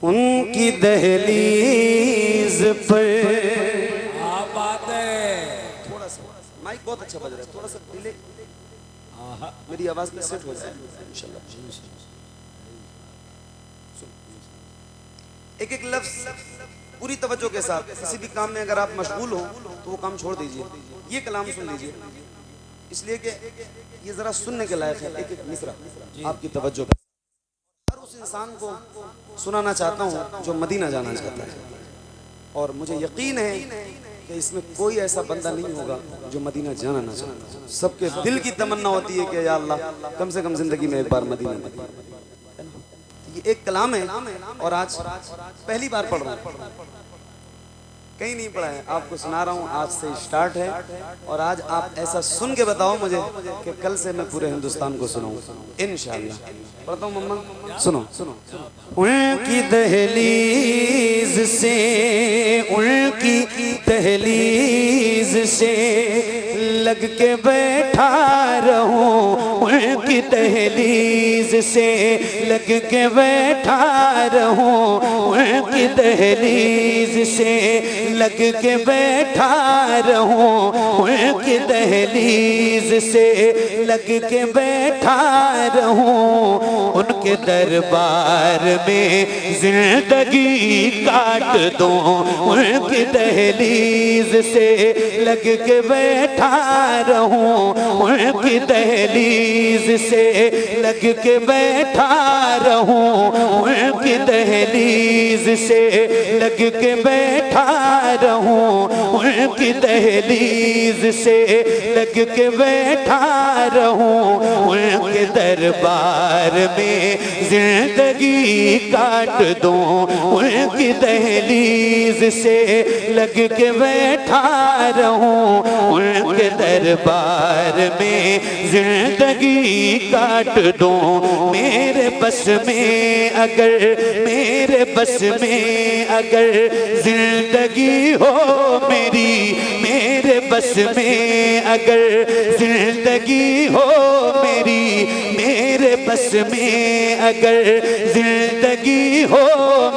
उनकी दहलीज पर। बात है। थोड़ा सा माइक बहुत अच्छा बज रहा है, थोड़ा सा डिले, मेरी आवाज में सेट हो जाए इंशाल्लाह। एक एक लफ्ज पूरी तवज्जो के साथ, किसी भी काम में अगर आप मशगूल हो तो वो काम छोड़ दीजिए, ये कलाम सुन लीजिए, इसलिए कि ये जरा सुनने के लायक है। एक एक मिसरा आपकी तवज्जो का। हर उस इंसान को सुनाना चाहता हूँ जो मदीना जाना चाहता है, और मुझे यकीन है कि इसमें कोई ऐसा बंदा नहीं होगा जो मदीना जाना ना चाहता। सबके दिल की तमन्ना होती है कि या अल्लाह कम से कम जिंदगी में एक बार मदीना। ये एक कलाम है और आज पहली बार पढ़ रहा हूँ, कहीं नहीं पढ़ा है, आपको सुना रहा हूँ। आज से स्टार्ट है और आज आप ऐसा सुन के बताओ मुझे कि कल से मैं पूरे हिंदुस्तान को सुनाऊँ इंशाअल्लाह। पढ़ता हूँ मम्मा, सुनो सुनो। उनकी दहलीज से, उनकी दहलीज से लग के बैठा रहूं, उनकी दहलीज से लग के बैठा रहूं, उनकी दहलीज से लग के बैठा रहूं, उनकी दहलीज से लग के बैठा रहूं, उनके दरबार में जिंदगी काट दूं, उनकी दहलीज से लग के बैठा रहूं, उनकी दहलीज से लग के बैठा रहूं, उनकी दहलीज से लग के बैठा रहूं, उनकी दहलीज से लग के बैठा रहूं, उनके दरबार में जिंदगी काट दूं, उनकी दहलीज से लग के बैठा रहूं, उनके दरबार में जिंदगी काट दूं। मेरे बस में अगर, मेरे बस में अगर जिंदगी हो मेरी, मेरे बस में अगर जिंदगी हो मेरी, मेरे बस में अगर जिंदगी हो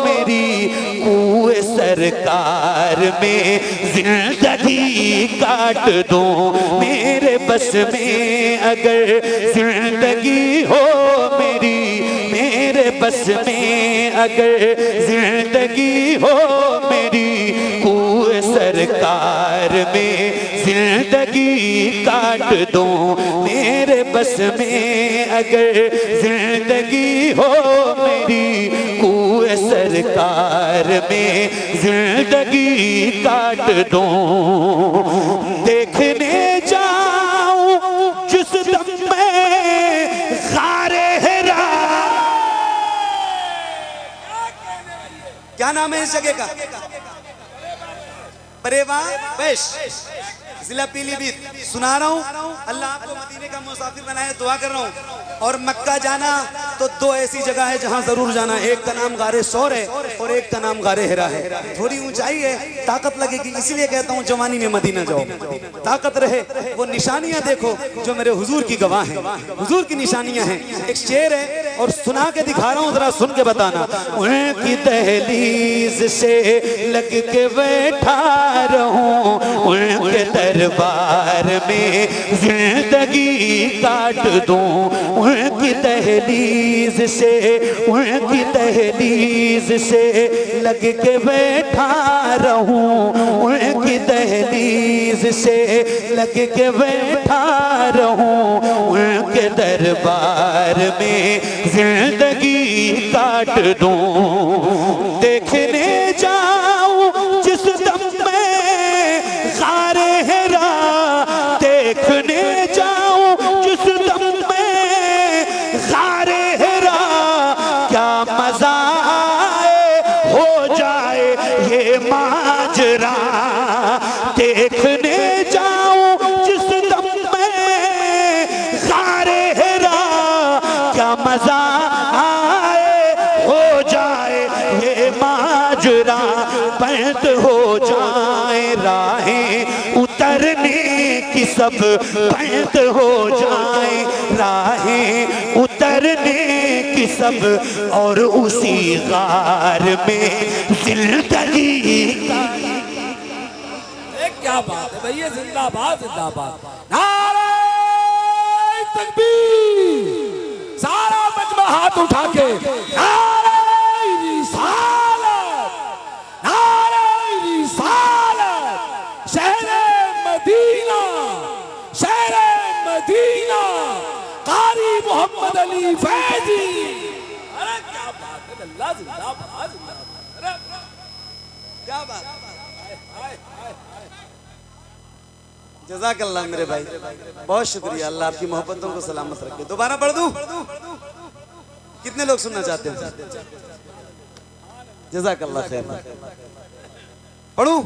मेरी, कुए सरकार में जिंदगी काट दूं। मेरे बस में अगर जिंदगी हो मेरी, मेरे बस में अगर जिंदगी हो मेरी, कुए सरकार में जिंदगी काट दूं। मेरे बस में अगर जिंदगी हो मेरी, कुए सरकार में जिंदगी काट दूं। देखने जाऊं जिस दम में ग़ारे हिरा। क्या नाम है इस जगह का? परेवा पेश, जिला पीलीभीत। सुना रहा हूँ, अल्लाह आपको मदीने का मुसाफिर बनाए, दुआ कर रहा हूँ। और मक्का जाना तो दो ऐसी जगह है जहाँ जरूर जाना, एक का नाम गारे सौर है और एक का नाम गारे हिरा है। थोड़ी ऊंचाई है, ताकत लगेगी, इसलिए कहता हूँ जवानी में मदीना जाओ, ताकत रहे। वो निशानियां देखो जो मेरे हुजूर की गवाह हैं, हुजूर की निशानियां हैं। एक शेर है और सुना के दिखा रहा हूँ, जरा सुन के बताना। उनकी दहलीज से लग के बैठा रहूं, उनके दरबार में जिंदगी काट दूं, उनकी दहलीज से, उनकी दहलीज से लग के बैठा रहूं, उनकी दहलीज से लग के बैठा रहूं, उनके दरबार में जिंदगी काट दूं। देखने जाऊं जिस दम में ग़ारे हिरा, देखने जाऊं जिस दम में ग़ारे हिरा, क्या मजा आए हो जाए ये माजरा। देखने जाऊं जिस दम में ग़ारे हिरा, क्या मजा आए हो जाए ये माजरा। बंद हो जाए राहें, उतर उतरने की सब बंद हो जाए, राहें उतरने की सब, और उसी गार में जिंदगी का। क्या बात है भैया, जिंदाबाद जिंदाबाद, नारे तकबीर। सारा मजमा हाथ उठा के नारे रिसालत, नारे रिसालत। शहरे मदीना, शहरे मदीना, कारी मोहम्मद अली फैजी। अरे क्या बात है, अल्लाह जिंदाबाद जिंदाबाद। अरे क्या बात। जज़ाकल्लाह मेरे भाई, बहुत शुक्रिया। अल्लाह आपकी मोहब्बतों को सलामत रखे। दोबारा पढ़ दूं? कितने लोग सुनना चाहते हैं? जज़ाकल्लाह खैर। पढ़ूं?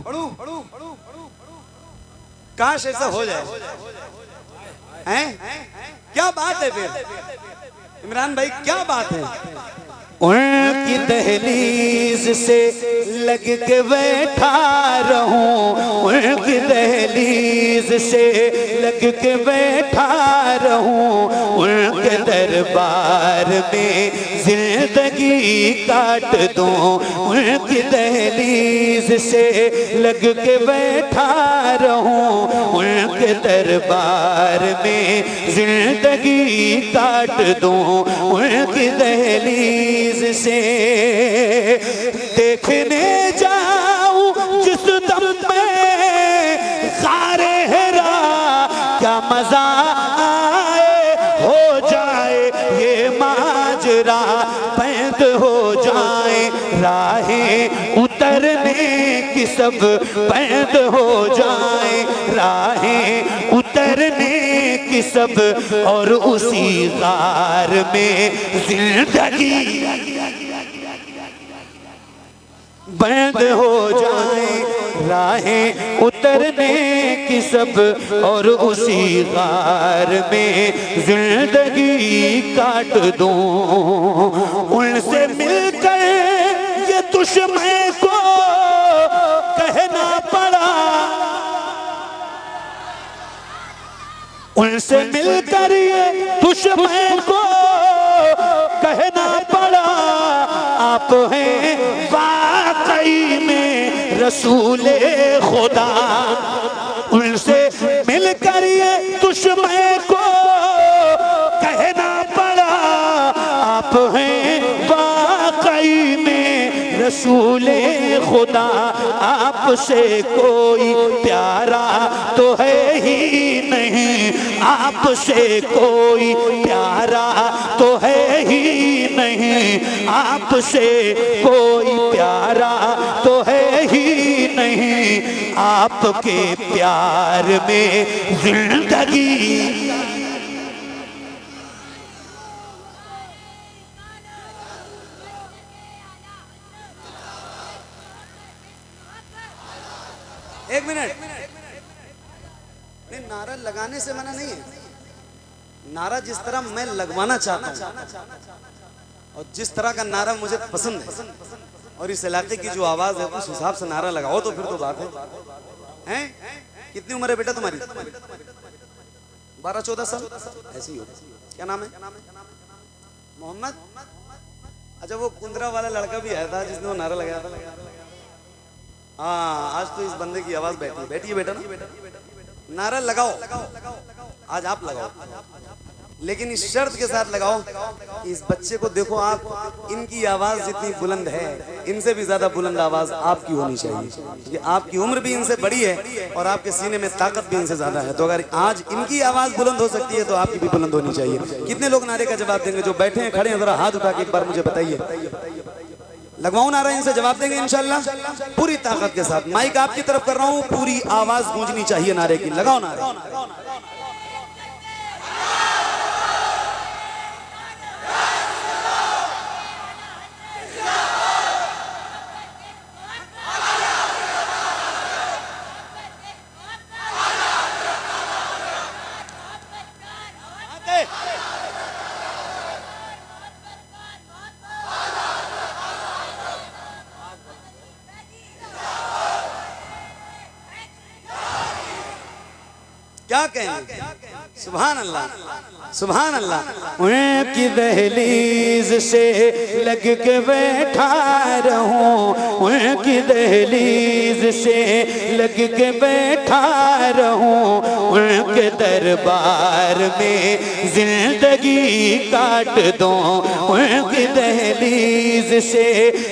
काश ऐसा हो जाए। हैं? क्या बात है फिर इमरान भाई, क्या बात है? उनकी दहलीज से लग के बैठा रहूं, उनकी दहलीज से लग के बैठा रहूं, उनके दरबार में जिंदगी काट दूं, उनकी दहलीज से लग के बैठा रहूं, उनके दरबार में जिंदगी काट दूं, उनकी दहलीज से देखने जाऊं जिस दम में सारे हेरा, क्या मजा आए, हो जाए ये माजरा, बंद हो जाए राहें उतरने की सब, बंद हो जाए राहें उतरने की सब, और उसी गार में जिंदगी बंद हो जाए, राहें उतरने की सब, और उसी गार में जिंदगी काट दूं। उनसे मिलकर ये दुश्मन को कहना पड़ा, उनसे मिलकर ये दुश्मन को कहना पड़ा, आप हैं वाकई में रसूले खुदा। उनसे मिलकर ये दुश्मन को कहना पड़ा, आप हैं वाकई में रसूले खुदा। आपसे कोई प्यारा तो है ही नहीं, आपसे कोई प्यारा तो है ही नहीं, आपसे कोई प्यारा तो है ही नहीं, आपके प्यार में जिंदगी। एक मिनट, नहीं नारा लगाने से मना नहीं है, नारा जिस तरह मैं लगवाना चाहता हूँ और जिस तरह का नारा मुझे पसंद है, और इस इलाके की जो आवाज है उस हिसाब से नारा लगाओ तो फिर तो बात है। कितनी उम्र है बेटा तुम्हारी? 12-14 साल ऐसी ही हो। क्या नाम है? मोहम्मद। अच्छा, वो कुंदरा वाला लड़का भी आया था जिसने वो नारा लगाया था। हाँ, आज तो इस बंदे की आवाज बैठी है बेटा ना। नारा लगाओ, आज आप लगाओ, लेकिन इस शर्त के साथ लगाओ कि इस बच्चे को देखो आप, इनकी आवाज जितनी बुलंद है इनसे भी ज्यादा बुलंद आवाज आपकी होनी चाहिए, क्योंकि आपकी उम्र भी इनसे बड़ी है और आपके सीने में ताकत भी इनसे ज्यादा है। तो अगर आज इनकी आवाज बुलंद हो सकती है तो आपकी भी बुलंद होनी चाहिए। कितने लोग नारे का जवाब देंगे? जो बैठे हैं खड़े हैं जरा हाथ उठा के एक बार मुझे बताइए। लगवाऊं नारा? इनसे जवाब देंगे इंशाल्लाह पूरी ताकत के साथ। माइक आपकी तरफ कर रहा हूं, पूरी आवाज गूंजनी चाहिए नारे की। लगाओ नारा। क्या कहेंगे? सुभान अल्लाह, सुभान अल्लाह। उनकी दहलीज से लग के बैठा रहूं, उनकी दहलीज से लग के बैठा रहूं, उनके दरबार में जिंदगी काट दूं, उनकी दहलीज से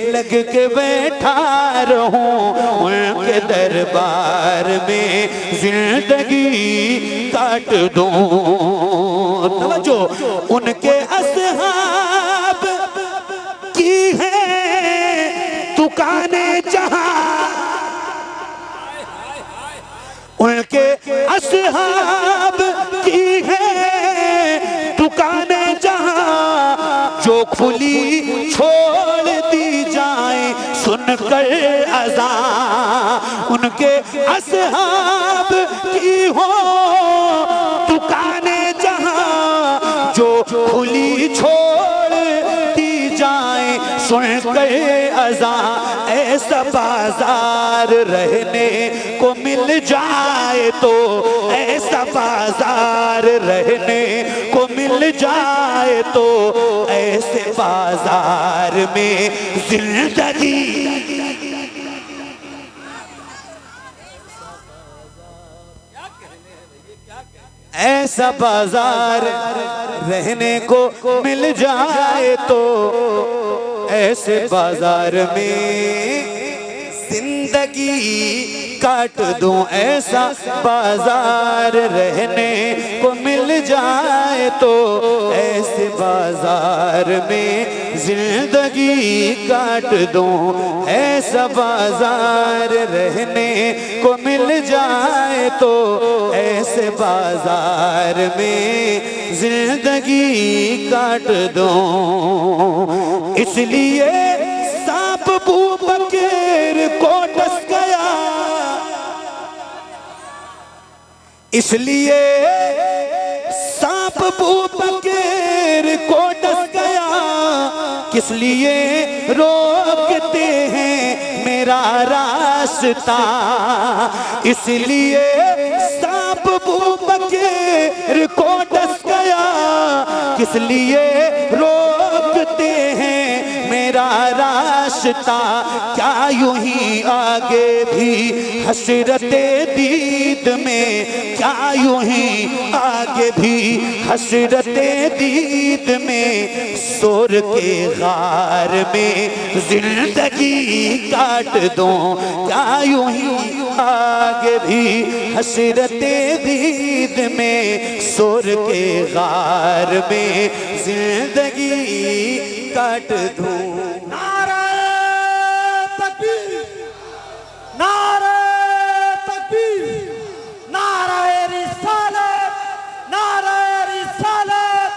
लग के बैठा रहूं, उनके दरबार में जिंदगी काट दूं। जो उनके असहाब की है दुकानें जहां, उनके असहाब की है दुकानें जहां, जो खुली छोड़ दी जाए सुनकर अज़ान, उनके असहाब की हो दुकानें जहां, जो खुली छोड़ दी जाए सुनकर अज़ान। ऐसा बाजार रहने को मिल जाए तो, ऐसा बाजार रहने को मिल जाए तो, ऐसे बाजार में जिंदगी ऐसा बाजार रहने को मिल जाए तो, ऐसे बाजार में जिंदगी काट दूं। ऐसा बाजार रहने को मिल जाए तो, ऐसे बाजार में जिंदगी काट दूं। ऐसा बाजार रहने को मिल जाए तो, ऐसे बाजार में जिंदगी काट दूं। इसलिए सांप अबू बकर को डस गया, इसलिए सांप अबू बकर को डस गया। किस लिए रोकते हैं मेरा रास्ता, इसलिए सांप अबू बकर को डस गया। किस लिए रोकते हैं मेरा रास्ता, क्या यूं ही आगे भी हसरते दीद में, क्या यूं ही आगे भी हसरते दीद में, सोर के गार में जिंदगी काट दूं। क्या यूं ही आगे भी हसरते दीद में, सोर के गार में जिंदगी काट दूं। नारे तकबीर, नारे तकबीर, नारे रिसालत, नारे रिसालत,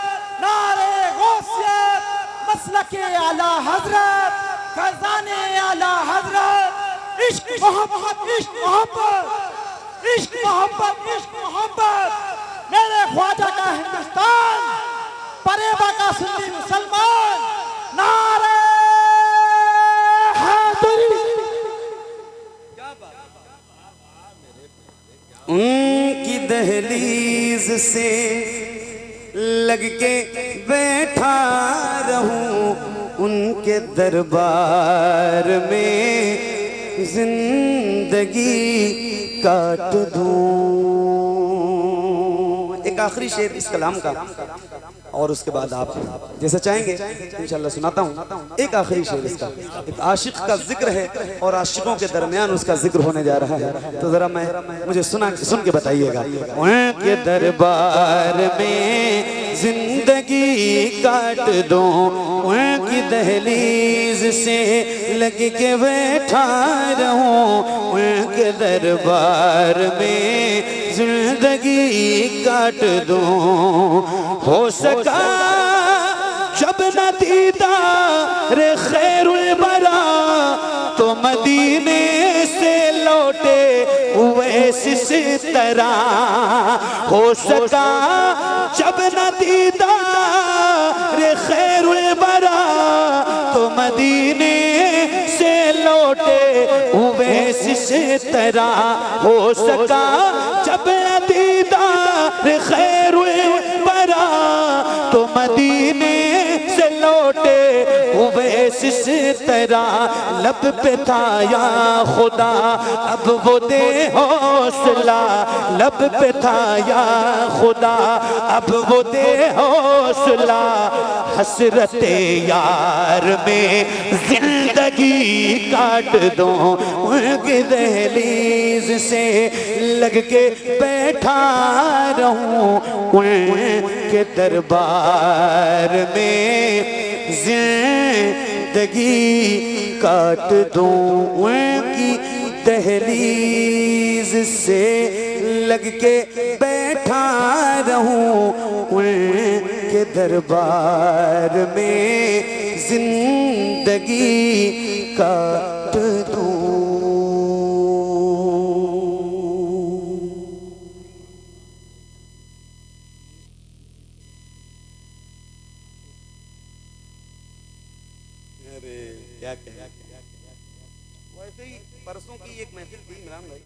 नारे गौसियत, मसलके आला हजरत, फैज़ाने आला हजरत। इश्क मोहब्बत, इश्क मोहब्बत, इश्क मोहब्बत, इश्क मोहब्बत। मेरे ख्वाजा का हिंदुस्तान, परेबा का सुन्नी मुसलमान। नारे हैदरी। उनकी दहलीज से लग के बैठा रहूं, उनके दरबार में जिंदगी काट दूं। एक आखिरी शेर इस कलाम का, और उसके बाद आप जैसा चाहेंगे इंशाल्लाह सुनाता हूँ। एक आखिरी शेर इसका, एक आशिक का जिक्र है और आशिकों के दरमियान उसका जिक्र होने जा रहा है, तो जरा मुझे सुन के बताइएगा। उनके दरबार में जिंदगी काट दूं, उनकी दहलीज से लग के बैठा रहूं, उनके दरबार में जिंदगी काट दूं। हो सका जब न दीदार खैरुल बरा, तो मदीने से लौटे उवैस तरह। हो सका जब न दीदार खैरुल बरा, तो मदीने से लौटे उवैस तरह। हो सका जब न दीदार खैर बरा तो मदीने से लौटे हुए सिस तरह लब पे था या खुदा अब वो दे हौसला लब पे था या खुदा अब वो दे हौसला हसरत यार में जिंदगी काट दो उनकी दहलीज से लग के बैठा रहूं उनके दरबार में जिंदगी काट दूं उनकी दहलीज से लग के बैठा रहूं उनके दरबार में जिंदगी काट दूं। क्या वैसे ही परसों की एक महफिल थी इमरान भाई।